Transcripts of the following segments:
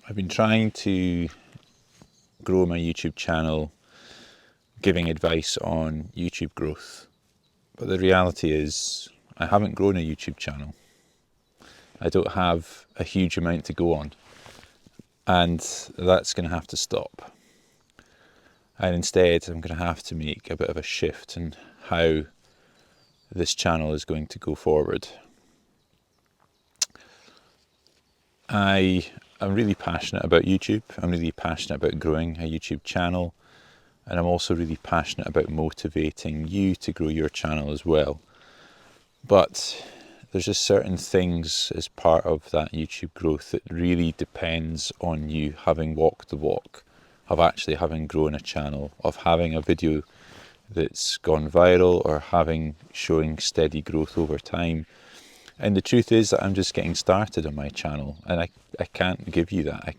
I've been trying to grow my YouTube channel, giving advice on YouTube growth. But the reality is, I haven't grown a YouTube channel. I don't have a huge amount to go on. And that's going to have to stop. And instead, I'm going to have to make a bit of a shift in how this channel is going to go forward. I'm really passionate about YouTube. I'm really passionate about growing a YouTube channel. And I'm also really passionate about motivating you to grow your channel as well. But there's just certain things as part of that YouTube growth that really depends on you having walked the walk, of actually having grown a channel, of having a video that's gone viral, or showing steady growth over time. And the truth is that I'm just getting started on my channel, and I can't give you that. I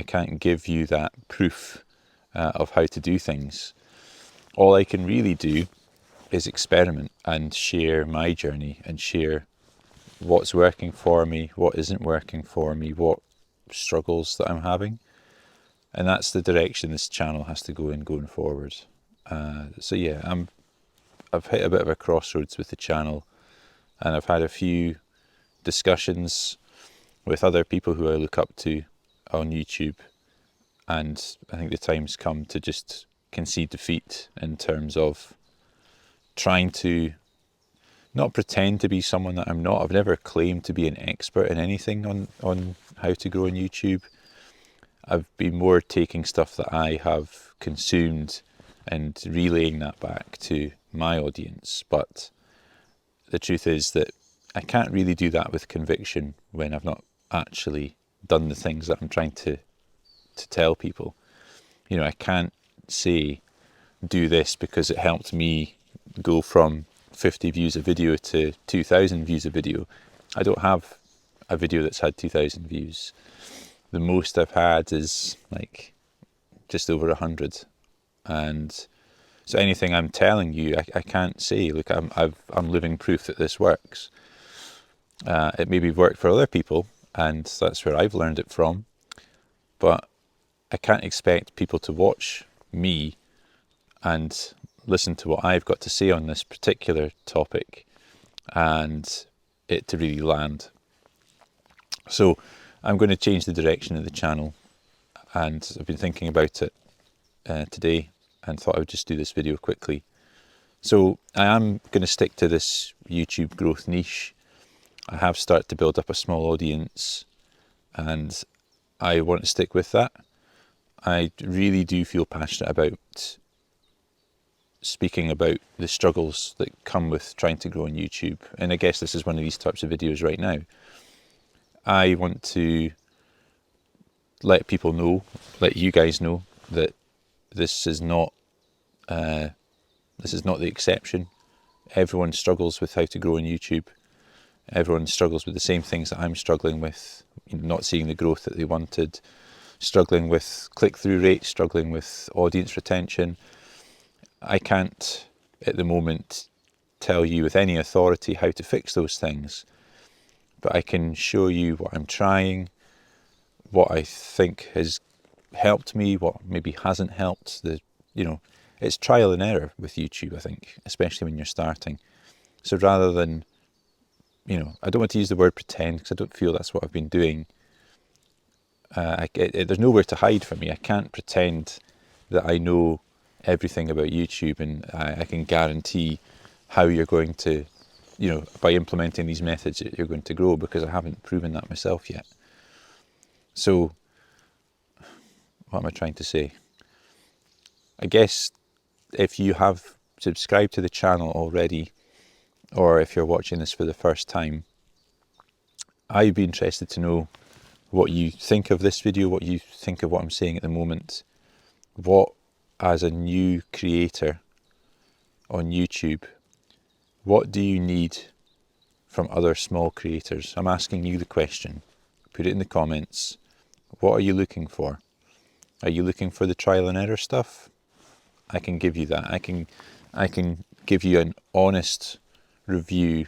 can't give you that proof of how to do things. All I can really do is experiment and share my journey and share what's working for me, what isn't working for me, what struggles that I'm having. And that's the direction this channel has to go in going forward. So yeah, I've hit a bit of a crossroads with the channel, and I've had a few discussions with other people who I look up to on YouTube, and I think the time's come to just concede defeat in terms of trying to not pretend to be someone that I'm not. I've never claimed to be an expert in anything on how to grow on YouTube. I've been more taking stuff that I have consumed and relaying that back to my audience. But the truth is that I can't really do that with conviction when I've not actually done the things that I'm trying to tell people. You know, I can't say do this because it helped me go from 50 views a video to 2,000 views a video. I don't have a video that's had 2,000 views. The most I've had is like just over 100. And so anything I'm telling you, I can't say, look, I'm living proof that this works. It maybe worked for other people, and that's where I've learned it from. But I can't expect people to watch me and listen to what I've got to say on this particular topic and it to really land. So I'm going to change the direction of the channel, and I've been thinking about it today and thought I would just do this video quickly. So I am going to stick to this YouTube growth niche. I have started to build up a small audience, and I want to stick with that. I really do feel passionate about speaking about the struggles that come with trying to grow on YouTube. And I guess this is one of these types of videos right now. I want to let people know, let you guys know, that this is not the exception. Everyone struggles with how to grow on YouTube. Everyone struggles with the same things that I'm struggling with, not seeing the growth that they wanted, struggling with click-through rates, struggling with audience retention. I can't, at the moment, tell you with any authority how to fix those things, but I can show you what I'm trying, what I think has helped me, what maybe hasn't helped. It's trial and error with YouTube, I think, especially when you're starting. So rather than, I don't want to use the word pretend, because I don't feel that's what I've been doing. There's nowhere to hide from me. I can't pretend that I know everything about YouTube, and I can guarantee how you're going to, by implementing these methods, you're going to grow, because I haven't proven that myself yet. So what am I trying to say? I guess if you have subscribed to the channel already, or if you're watching this for the first time, I'd be interested to know what you think of this video, what you think of what I'm saying at the moment. What, as a new creator on YouTube, what do you need from other small creators? I'm asking you the question. Put it in the comments. What are you looking for? Are you looking for the trial and error stuff? I can give you that. I can give you an honest review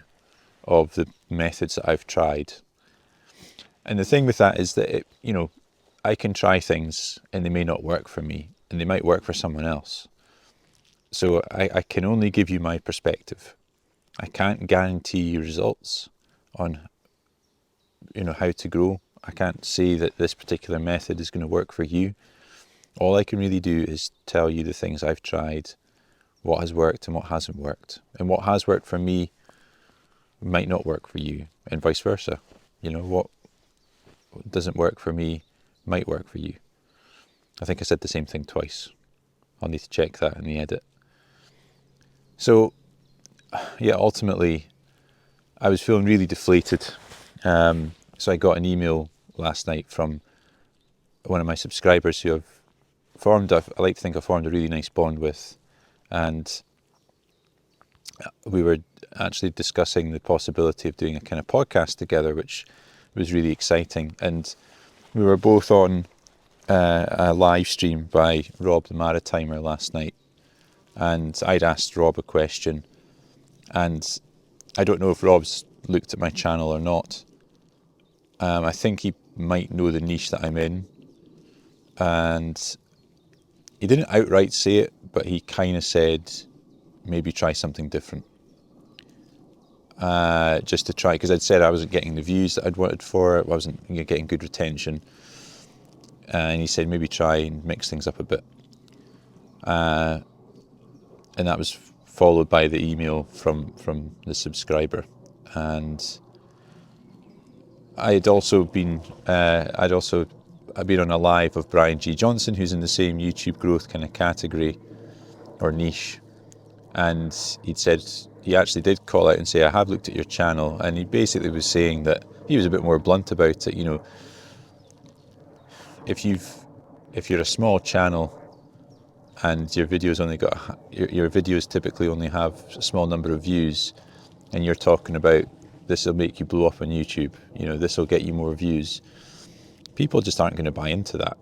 of the methods that I've tried. And the thing with that is that I can try things and they may not work for me, and they might work for someone else. So I can only give you my perspective. I can't guarantee you results on how to grow. I can't say that this particular method is going to work for you. All I can really do is tell you the things I've tried, what has worked and what hasn't worked. And what has worked for me might not work for you, and vice versa. What doesn't work for me might work for you. I think I said the same thing twice. I'll need to check that in the edit. So, yeah, ultimately, I was feeling really deflated. So I got an email last night from one of my subscribers who I like to think I've formed a really nice bond with. And we were actually discussing the possibility of doing a kind of podcast together, which was really exciting. And we were both on a live stream by Rob the Maritimer last night. And I'd asked Rob a question, and I don't know if Rob's looked at my channel or not. I think he might know the niche that I'm in, and he didn't outright say it, but he kind of said maybe try something different, just to try, because I'd said I wasn't getting the views that I'd wanted for it, I wasn't getting good retention, and he said maybe try and mix things up a bit, and that was followed by the email from the subscriber. And I'd been on a live of Brian G. Johnson, who's in the same YouTube growth kind of category or niche, and he actually did call out and say, I have looked at your channel, and he basically was saying that he was a bit more blunt about it. If you're a small channel and your videos typically only have a small number of views, and you're talking about this will make you blow up on YouTube, this will get you more views, people just aren't going to buy into that.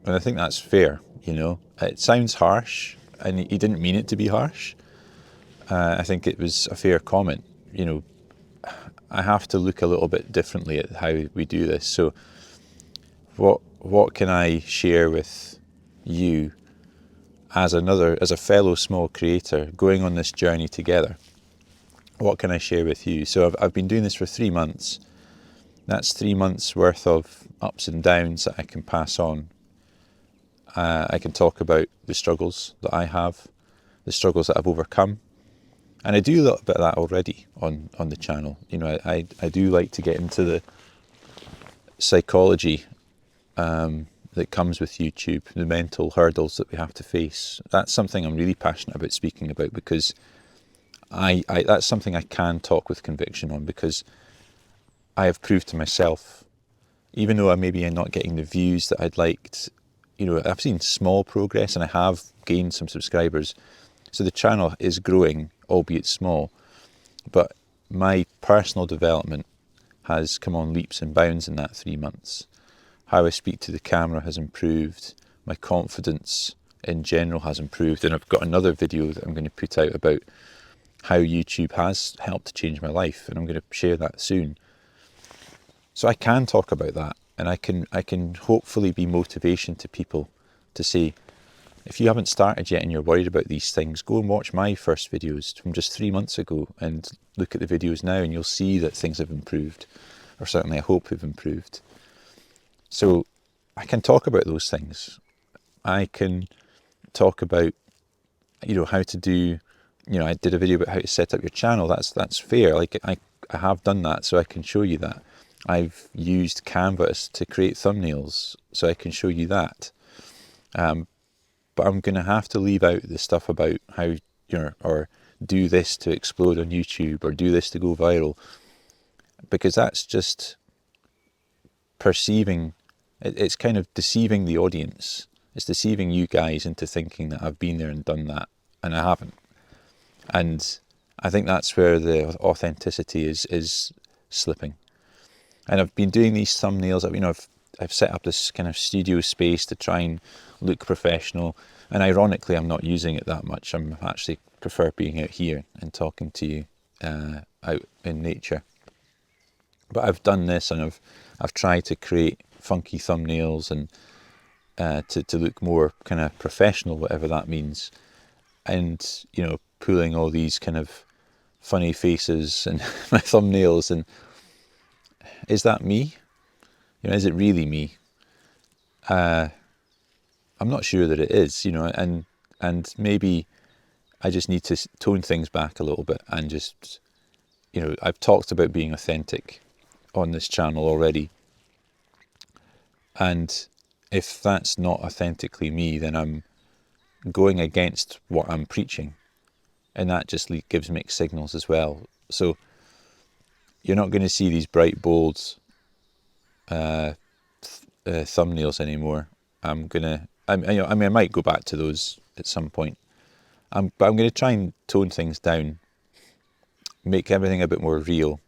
And I think that's fair. It sounds harsh, and he didn't mean it to be harsh. I think it was a fair comment. I have to look a little bit differently at how we do this. So what can I share with you as a fellow small creator going on this journey together? What can I share with you? So I've been doing this for 3 months. That's 3 months worth of ups and downs that I can pass on. I can talk about the struggles that I have, the struggles that I've overcome. And I do a little bit of that already on the channel. I do like to get into the psychology that comes with YouTube, the mental hurdles that we have to face. That's something I'm really passionate about speaking about, because that's something I can talk with conviction on, because I have proved to myself, even though I'm not getting the views that I'd liked, I've seen small progress, and I have gained some subscribers. So the channel is growing, albeit small, but my personal development has come on leaps and bounds in that 3 months. How I speak to the camera has improved. My confidence in general has improved. And I've got another video that I'm going to put out about how YouTube has helped to change my life, and I'm going to share that soon. So I can talk about that, and I can hopefully be motivation to people to say, if you haven't started yet and you're worried about these things, go and watch my first videos from just 3 months ago and look at the videos now, and you'll see that things have improved, or certainly I hope have improved. So I can talk about those things. I can talk about, how to do, I did a video about how to set up your channel. That's fair. Like I have done that, so I can show you that. I've used Canvas to create thumbnails, so I can show you that. But I'm going to have to leave out the stuff about how, or do this to explode on YouTube, or do this to go viral, because that's just perceiving, it's kind of deceiving the audience. It's deceiving you guys into thinking that I've been there and done that, and I haven't. And I think that's where the authenticity is slipping. And I've been doing these thumbnails. I've set up this kind of studio space to try and look professional. And ironically, I'm not using it that much. I'm actually prefer being out here and talking to you out in nature. But I've done this, and I've tried to create funky thumbnails and to look more kind of professional, whatever that means. And, pulling all these kind of funny faces and my thumbnails, and is that me? Is it really me? I'm not sure that it is, and maybe I just need to tone things back a little bit and just, I've talked about being authentic on this channel already. And if that's not authentically me, then I'm going against what I'm preaching. And that just gives mixed signals as well. So you're not going to see these bright, bold thumbnails anymore. I might go back to those at some point. But I'm going to try and tone things down, make everything a bit more real,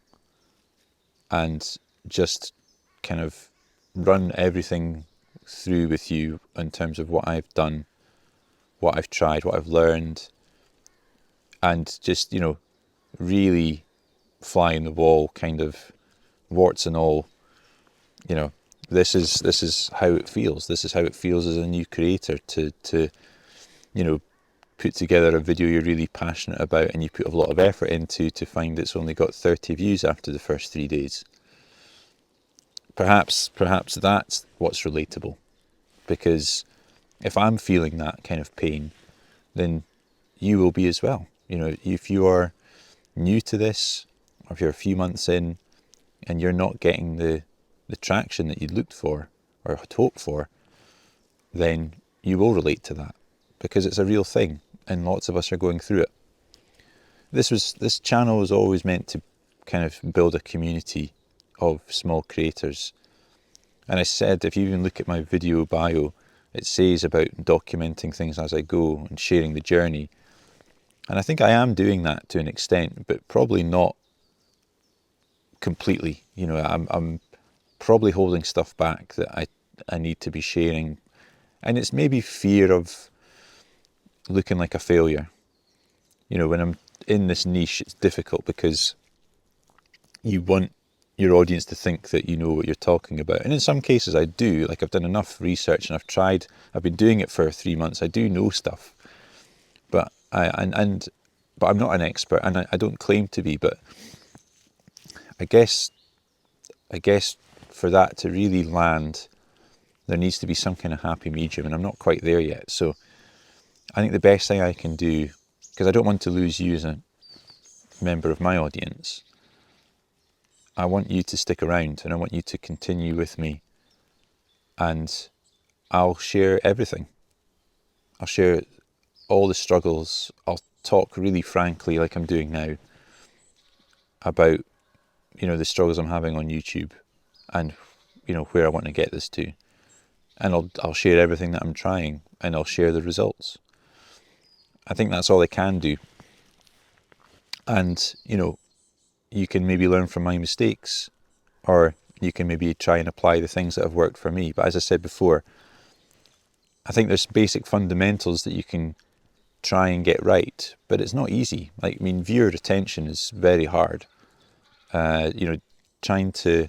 and just kind of run everything through with you in terms of what I've done, what I've tried, what I've learned, and just, really fly in the wall, kind of warts and all. This is how it feels. This is how it feels as a new creator to put together a video you're really passionate about and you put a lot of effort into, to find it's only got 30 views after the first 3 days. Perhaps that's what's relatable, because if I'm feeling that kind of pain, then you will be as well. If you are new to this, or if you're a few months in and you're not getting the traction that you looked for or had hoped for, then you will relate to that, because it's a real thing and lots of us are going through it. This channel was always meant to kind of build a community of small creators. And I said, if you even look at my video bio, it says about documenting things as I go and sharing the journey. And I think I am doing that to an extent, but probably not completely. I'm probably holding stuff back that I need to be sharing. And it's maybe fear of looking like a failure. When I'm in this niche, it's difficult because you want your audience to think that you know what you're talking about. And in some cases I do. Like, I've done enough research and I've been doing it for 3 months. I do know stuff. But but I'm not an expert, and I don't claim to be, but I guess for that to really land, there needs to be some kind of happy medium, and I'm not quite there yet. So I think the best thing I can do, because I don't want to lose you as a member of my audience, I want you to stick around and I want you to continue with me, and I'll share everything. I'll share all the struggles. I'll talk really frankly, like I'm doing now, about the struggles I'm having on YouTube and where I want to get this to. And I'll share everything that I'm trying, and I'll share the results. I think that's all I can do. And you can maybe learn from my mistakes, or you can maybe try and apply the things that have worked for me. But as I said before, I think there's basic fundamentals that you can try and get right, but it's not easy. Viewer retention is very hard. Trying to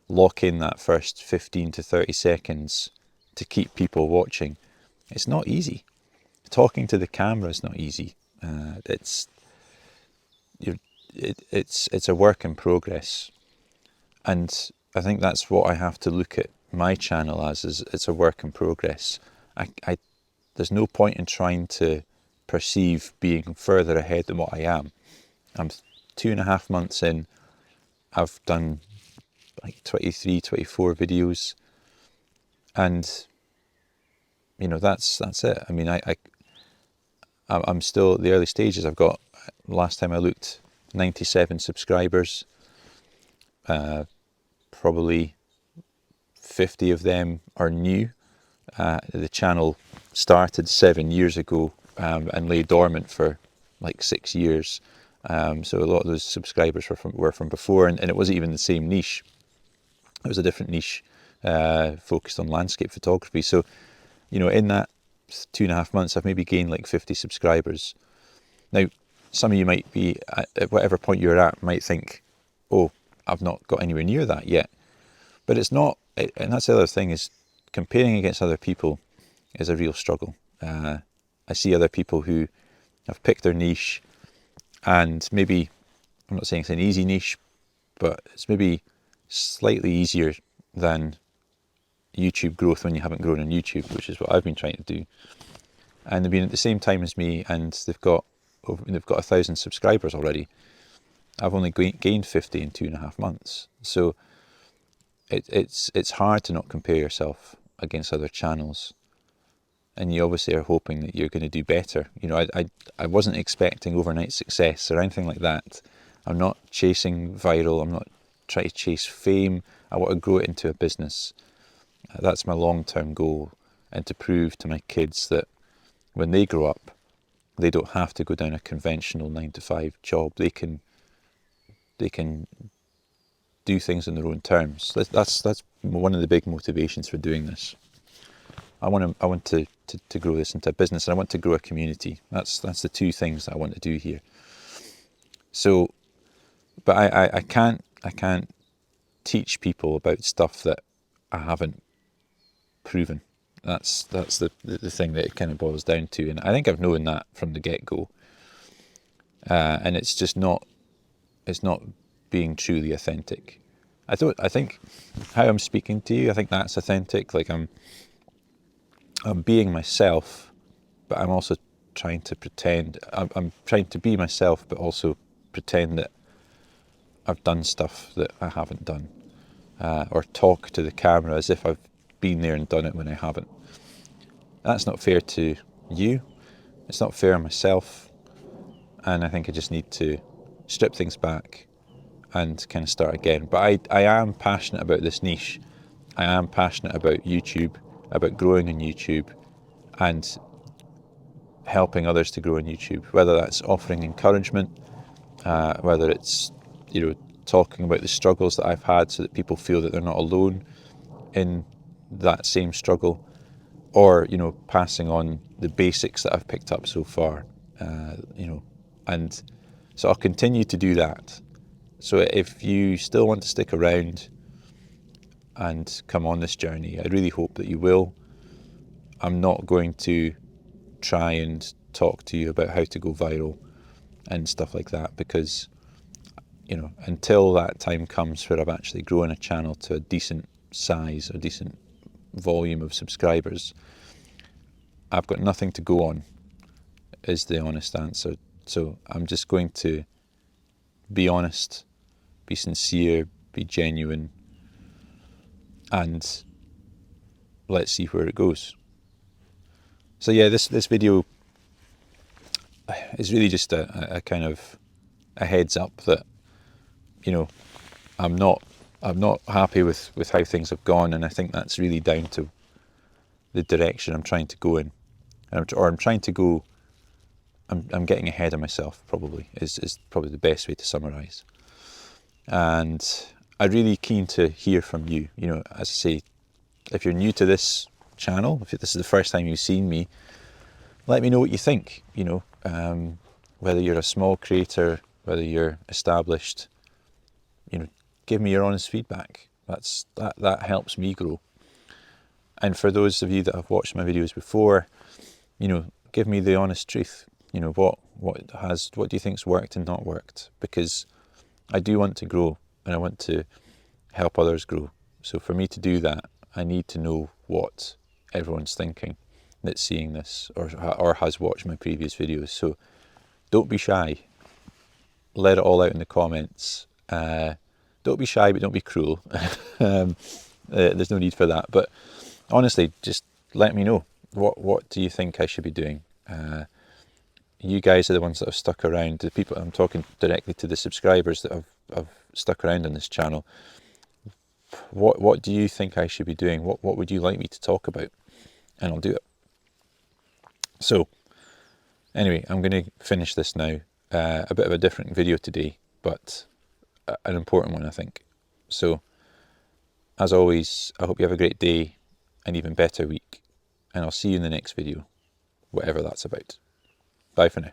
lock in that first 15 to 30 seconds to keep people watching, it's not easy. Talking to the camera is not easy. It's a work in progress, and I think that's what I have to look at my channel as, is it's a work in progress. There's no point in trying to perceive being further ahead than what I am. I'm 2.5 months in. I've done 23, 24 videos, and that's it. I'm still at the early stages. I've got, last time I looked, 97 subscribers. Probably 50 of them are new. The channel started 7 years ago and lay dormant for 6 years. So a lot of those subscribers were from before, and it wasn't even the same niche. It was a different niche focused on landscape photography. So, in that 2.5 months, I've maybe gained 50 subscribers. Now, some of you might be, at whatever point you're at, might think, oh, I've not got anywhere near that yet. But it's not, and that's the other thing, is comparing against other people is a real struggle. I see other people who have picked their niche, and maybe, I'm not saying it's an easy niche, but it's maybe slightly easier than YouTube growth when you haven't grown on YouTube, which is what I've been trying to do. And they've been at the same time as me, and they've got 1,000 subscribers already. I've only gained 50 in 2.5 months. So it's hard to not compare yourself against other channels. And you obviously are hoping that you're going to do better. You know, I wasn't expecting overnight success or anything like that. I'm not chasing viral. I'm not trying to chase fame. I want to grow it into a business. That's my long-term goal, and to prove to my kids that when they grow up, they don't have to go down a conventional 9-to-5 job. They can do things on their own terms. That's one of the big motivations for doing this. I want to grow this into a business, and I want to grow a community. That's the two things that I want to do here. So, but I can't teach people about stuff that I haven't proven. That's the thing that it kind of boils down to, and I think I've known that from the get-go. And it's just not being truly authentic. I think how I'm speaking to you, I think that's authentic. Like I'm being myself, but I'm also trying to pretend. I'm trying to be myself, but also pretend that I've done stuff that I haven't done, or talk to the camera as if I've been there and done it when I haven't. That's not fair to you. It's not fair on myself, and I think I just need to strip things back and kind of start again. But I am passionate about this niche. I am passionate about YouTube, about growing on YouTube, and helping others to grow on YouTube. Whether that's offering encouragement, whether it's talking about the struggles that I've had, so that people feel that they're not alone in that same struggle, or passing on the basics that I've picked up so far. And so I'll continue to do that. So if you still want to stick around and come on this journey, I really hope that you will. I'm not going to try and talk to you about how to go viral and stuff like that, because until that time comes where I've actually grown a channel to a decent size, a decent volume of subscribers, I've got nothing to go on, is the honest answer. So I'm just going to be honest, be sincere, be genuine, and let's see where it goes. So yeah, this video is really just a kind of a heads up that I'm not happy with how things have gone, and I think that's really down to the direction I'm trying to go in, I'm getting ahead of myself, probably is probably the best way to summarize. And I'm really keen to hear from you. As I say, if you're new to this channel, if this is the first time you've seen me, let me know what you think. Whether you're a small creator, whether you're established, give me your honest feedback. That helps me grow. And for those of you that have watched my videos before, give me the honest truth. What do you think's worked and not worked? Because I do want to grow, and I want to help others grow. So for me to do that, I need to know what everyone's thinking that's seeing this or has watched my previous videos. So don't be shy. Let it all out in the comments. Don't be shy, but don't be cruel. There's no need for that. But honestly, just let me know. What do you think I should be doing? You guys are the ones that have stuck around. The people, I'm talking directly to the subscribers that have stuck around on this channel. What do you think I should be doing? What would you like me to talk about? And I'll do it. So anyway, I'm going to finish this now. A bit of a different video today, but an important one, I think. So as always, I hope you have a great day, an even better week, and I'll see you in the next video, whatever that's about. Bye for now.